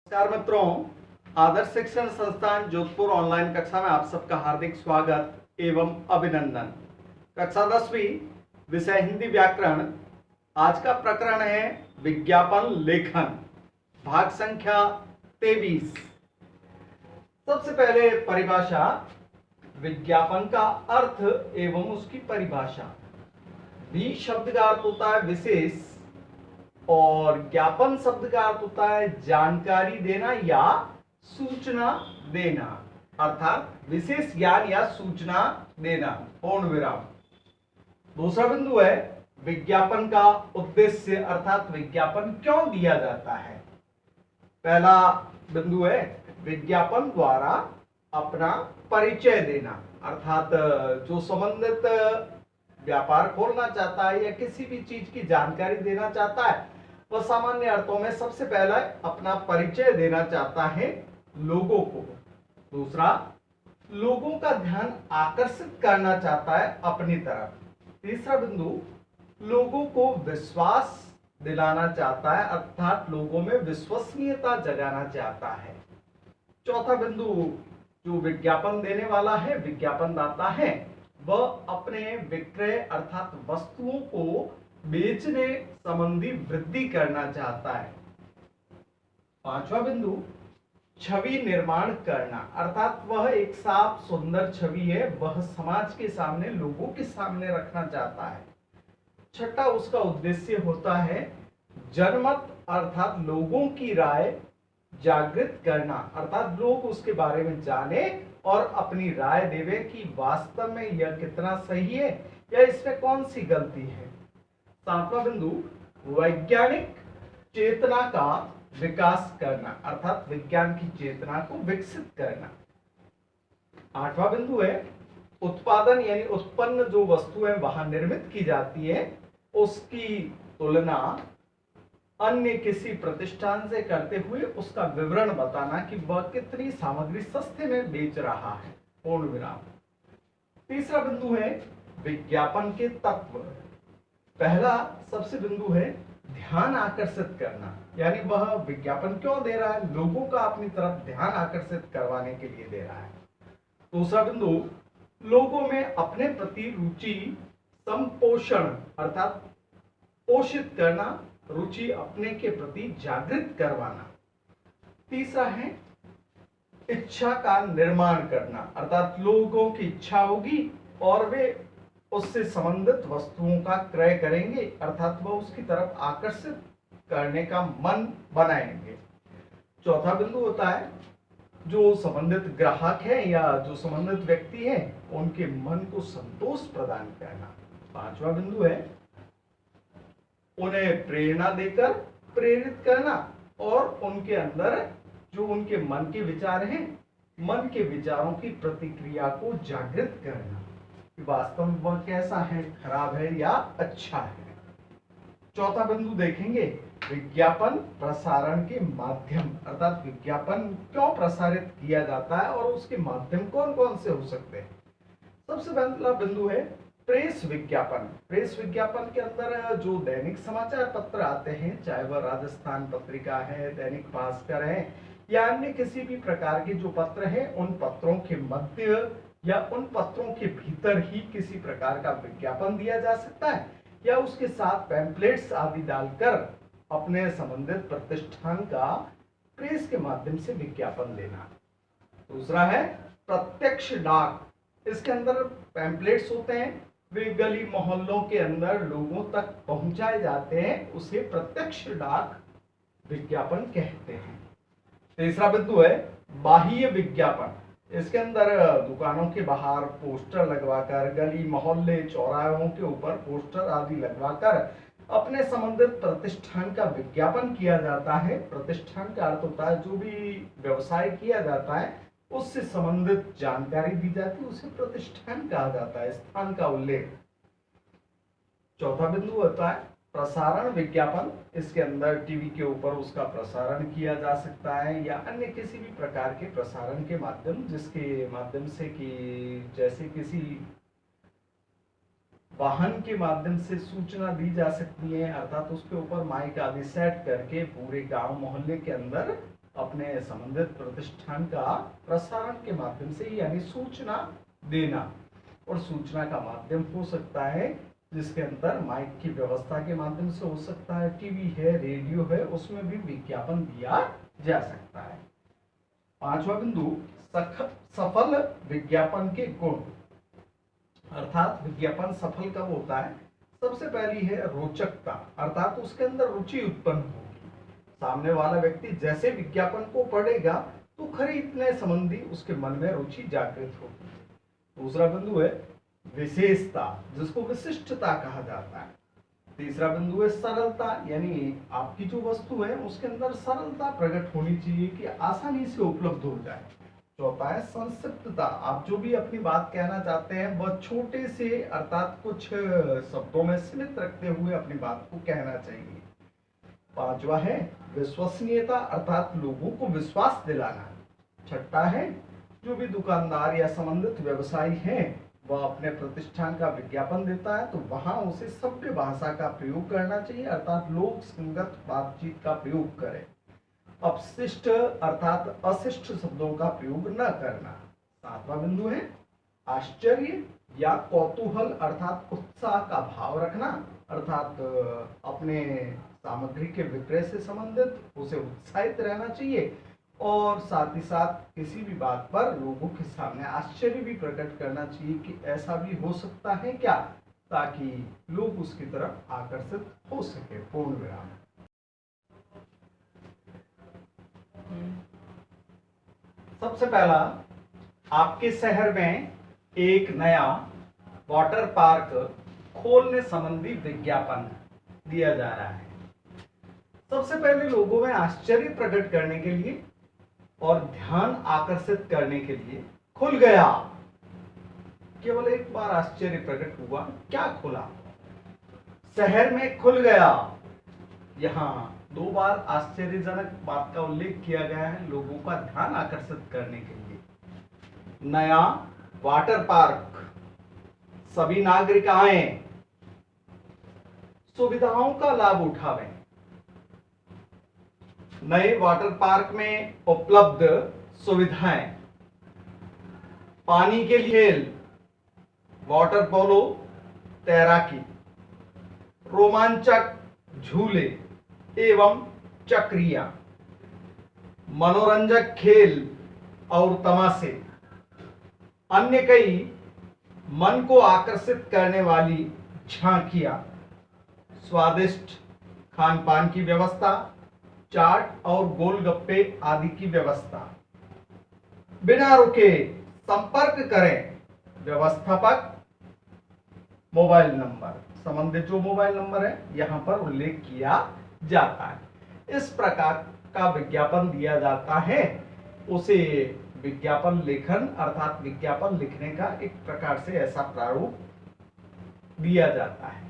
नमस्कार मित्रों, आदर्श शिक्षण संस्थान जोधपुर ऑनलाइन कक्षा में आप सबका हार्दिक स्वागत एवं अभिनंदन। कक्षा 10वीं विषय हिंदी व्याकरण। आज का प्रकरण है विज्ञापन लेखन, भाग संख्या 23। सबसे पहले परिभाषा, विज्ञापन का अर्थ एवं उसकी परिभाषा। वि शब्द का अर्थ होता है विशेष और ज्ञापन शब्द का अर्थ होता है जानकारी देना या सूचना देना, अर्थात विशेष ज्ञान या सूचना देना। पूर्ण विराम। दूसरा बिंदु है विज्ञापन का उद्देश्य, अर्थात विज्ञापन क्यों दिया जाता है। पहला बिंदु है विज्ञापन द्वारा अपना परिचय देना, अर्थात जो संबंधित व्यापार खोलना चाहता है या किसी भी चीज की जानकारी देना चाहता है, वह सामान्य अर्थों में सबसे पहला अपना परिचय देना चाहता है लोगों को। दूसरा, लोगों का ध्यान आकर्षित करना चाहता है अपनी तरफ। तीसरा बिंदु, लोगों को विश्वास दिलाना चाहता है, अर्थात लोगों में विश्वसनीयता जगाना चाहता है। चौथा बिंदु, जो विज्ञापन देने वाला है, विज्ञापन दाता है, वह अपने विक्रय अर्थात वस्तुओं को बेचने संबंधी वृद्धि करना चाहता है। पांचवा बिंदु, छवि निर्माण करना, अर्थात वह एक साफ सुंदर छवि है, वह समाज के सामने, लोगों के सामने रखना चाहता है। छठा उसका उद्देश्य होता है जनमत, अर्थात लोगों की राय जागृत करना, अर्थात लोग उसके बारे में जाने और अपनी राय देवे कि वास्तव में यह कितना सही है या इसमें कौन सी गलती है। सातवां बिंदु, वैज्ञानिक चेतना का विकास करना, अर्थात विज्ञान की चेतना को विकसित करना। आठवां बिंदु है उत्पादन, यानी उत्पन्न जो वस्तुएं वहां निर्मित की जाती है उसकी तुलना अन्य किसी प्रतिष्ठान से करते हुए उसका विवरण बताना कि वह कितनी सामग्री सस्ते में बेच रहा है। पूर्ण विराम। तीसरा बिंदु है विज्ञापन के तत्व। पहला सबसे बिंदु है ध्यान आकर्षित करना, यानी वह विज्ञापन क्यों दे रहा है, लोगों का अपनी तरफ ध्यान आकर्षित करवाने के लिए दे रहा है। दूसरा बिंदु, लोगों में अपने प्रति रुचि संपोषण, अर्थात पोषित करना, रुचि अपने के प्रति जागृत करवाना। तीसरा है इच्छा का निर्माण करना, अर्थात लोगों की इच्छा होगी और वे उससे संबंधित वस्तुओं का क्रय करेंगे, अर्थात वह उसकी तरफ आकर्षित करने का मन बनाएंगे। चौथा बिंदु होता है जो संबंधित ग्राहक है या जो संबंधित व्यक्ति है उनके मन को संतोष प्रदान करना। पांचवा बिंदु है उन्हें प्रेरणा देकर प्रेरित करना और उनके अंदर जो उनके मन के विचार हैं, मन के विचारों की प्रतिक्रिया को जागृत करना कि वास्तव में वह कैसा है, खराब है या अच्छा है। चौथा बिंदु देखेंगे विज्ञापन प्रसारण के माध्यम, अर्थात विज्ञापन क्यों प्रसारित किया जाता है और उसके माध्यम कौन कौन से हो सकते हैं। सबसे पहला बिंदु है प्रेस विज्ञापन। प्रेस विज्ञापन के अंदर जो दैनिक समाचार पत्र आते हैं, चाहे वह राजस्थान पत्रिका है, दैनिक भास्कर है या अन्य किसी भी प्रकार के जो पत्र हैं, उन पत्रों के मध्य या उन पत्रों के भीतर ही किसी प्रकार का विज्ञापन दिया जा सकता है या उसके साथ पैम्पलेट्स आदि डालकर अपने संबंधित प्रतिष्ठान का प्रेस के माध्यम से विज्ञापन देना। दूसरा है प्रत्यक्ष डाक। इसके अंदर पैम्पलेट्स होते हैं, वे गली मोहल्लों के अंदर लोगों तक पहुंचाए जाते हैं, उसे प्रत्यक्ष डाक विज्ञापन कहते हैं। तीसरा बिंदु है बाह्य विज्ञापन। इसके अंदर दुकानों के बाहर पोस्टर लगवाकर, गली मोहल्ले चौराहों के ऊपर पोस्टर आदि लगवाकर अपने संबंधित प्रतिष्ठान का विज्ञापन किया जाता है। प्रतिष्ठान का अर्थ होता है जो भी व्यवसाय किया जाता है उससे संबंधित जानकारी दी जाती है, उसे प्रतिष्ठान कहा जाता है, स्थान का उल्लेख। चौथा बिंदु होता है प्रसारण विज्ञापन। इसके अंदर टीवी के ऊपर उसका प्रसारण किया जा सकता है या अन्य किसी भी प्रकार के प्रसारण के माध्यम, जिसके माध्यम से कि जैसे किसी वाहन के माध्यम से सूचना दी जा सकती है, अर्थात उसके ऊपर माइक आदि सेट करके पूरे गांव मोहल्ले के अंदर अपने संबंधित प्रतिष्ठान का प्रसारण के माध्यम से, यानी सूचना देना। और सूचना का माध्यम हो सकता है जिसके अंदर माइक की व्यवस्था के माध्यम से हो सकता है, टीवी है, रेडियो है, उसमें भी विज्ञापन दिया जा सकता है। पांचवा बिंदु, सफल विज्ञापन के गुण, अर्थात विज्ञापन सफल कब होता है? सबसे पहली है रोचकता, अर्थात उसके अंदर रुचि उत्पन्न होगी। सामने वाला व्यक्ति जैसे विज्ञापन को पढ़ेगा तो खरीदने संबंधी उसके मन में रुचि जागृत होगी। दूसरा बिंदु है विशेषता, जिसको विशिष्टता कहा जाता है। तीसरा बिंदु है सरलता, यानी आपकी जो वस्तु है उसके अंदर सरलता प्रकट होनी चाहिए कि आसानी से उपलब्ध हो जाए। चौथा है संक्षिप्तता, आप जो भी अपनी बात कहना चाहते हैं वह छोटे से, अर्थात कुछ शब्दों में सीमित रखते हुए अपनी बात को कहना चाहिए। पांचवा है विश्वसनीयता, अर्थात लोगों को विश्वास दिलाना। छठा है जो भी दुकानदार या संबंधित व्यवसायी है वह अपने प्रतिष्ठान का विज्ञापन देता है तो वहां उसे सभ्य भाषा का प्रयोग करना चाहिए, अर्थात लोक संगत बातचीत का प्रयोग करें। अपशिष्ट अर्थात अशिष्ट शब्दों का प्रयोग न करना। सातवां बिंदु है आश्चर्य या कौतूहल, अर्थात उत्साह का भाव रखना, अर्थात अपने सामग्री के विक्रय से संबंधित उसे उत्साहित रहना चाहिए। और साथ ही साथ किसी भी बात पर लोगों के सामने आश्चर्य भी प्रकट करना चाहिए कि ऐसा भी हो सकता है क्या, ताकि लोग उसकी तरफ आकर्षित हो सके। पूर्ण विराम। सबसे पहला, आपके शहर में एक नया वाटर पार्क खोलने संबंधी विज्ञापन दिया जा रहा है। सबसे पहले लोगों में आश्चर्य प्रकट करने के लिए और ध्यान आकर्षित करने के लिए खुल गया। केवल एक बार आश्चर्य प्रकट हुआ, क्या खुला? शहर में खुल गया। यहाँ दो बार आश्चर्यजनक बात का उल्लेख किया गया है लोगों का ध्यान आकर्षित करने के लिए। नया वाटर पार्क, सभी नागरिक आए, सुविधाओं का लाभ उठावें। नए वाटर पार्क में उपलब्ध सुविधाएं, पानी के खेल, वाटर पोलो, तैराकी, रोमांचक झूले एवं चक्रियां, मनोरंजक खेल और तमाशे, अन्य कई मन को आकर्षित करने वाली झांकियां, स्वादिष्ट खान पान की व्यवस्था, चाट और गोलगप्पे आदि की व्यवस्था। बिना रुके संपर्क करें व्यवस्थापक मोबाइल नंबर, संबंधित जो मोबाइल नंबर है यहां पर उल्लेख किया जाता है। इस प्रकार का विज्ञापन दिया जाता है, उसे विज्ञापन लेखन अर्थात विज्ञापन लिखने का एक प्रकार से ऐसा प्रारूप दिया जाता है।